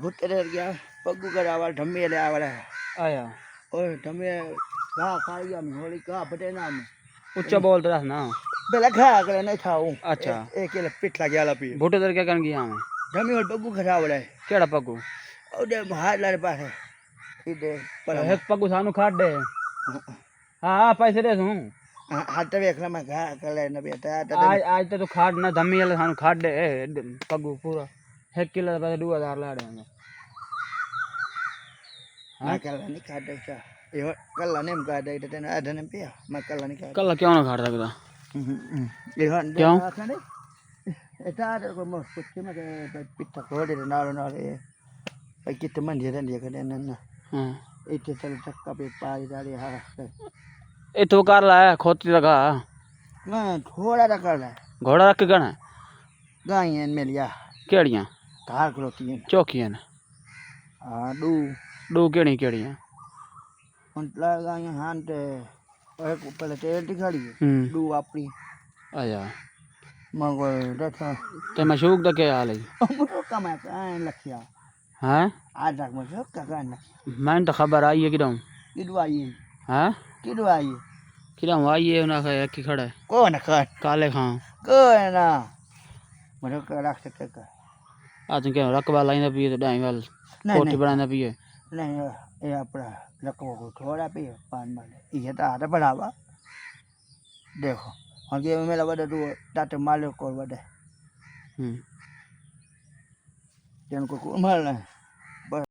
भुट्टे डर गया पग्गू का आवाज ढम्मी ले आवाज आया और ढम्मी घा खा गया मैं होली घा बटे ना मैं ऊंचा बोलते रह ना बेला खा कर नहीं खाऊं अच्छा एक के पिट लग गया लपी भुट्टे दर क्या करन गया मैं ढम्मी और पग्गू खा वाला केड़ा पग्गू ओदे हाथ लारे पास है इधे पर एक पग्गू सानू खाड़ दे हां पैसे दे दूं हाथ देखना मैं घा कर लेना बेटा आज तो खाड़ ना धम्मी वाले सानू खाड़ दे पग्गू पूरा 1 किलो पैसे 2000 लाड़े हैं मैं कल नहीं खा दे क्या ये कल नहीं खा दे तो ना आधे नहीं पिया मैं कल नहीं खा कल क्यों ना खाड़ सकता ये क्यों এটা को मो कुछ में पिट्ठा कोड़े नालो नाले भाई कितने मन दे दिया कर ना हां इतने चल चक्का पे पार डाले हां ए तो कर लाया खोती लगा मैं थोड़ा रखा है घोड़ा रख के गना गायन में लिया केड़ियां कार खलोती है चौकियां हां दो केड़ियां उन लगा हां ते एक ऊपर तेल दिखाड़ी दो अपनी आया मगर देखो ते मशूक दा क्या हाल है मुझे कम है लखिया हैं आज तक मुझे का ना मैं तो खबर आई है किदों किदवाई हैं किदवाई किदों आई है ना की खड़ा है कौन खान काले खां कौन ना मुझे का रख सके का आज क्या रकबा लाइंदा पिए तो डाई वाल कोठी बनांदा पिए नहीं ये अपना रखो को थोड़ा पिए पान माले ये तो आधा बढ़ावा देखो और ये मेरा बड़ा तू ताते माले को बड़ा जिनको को मारना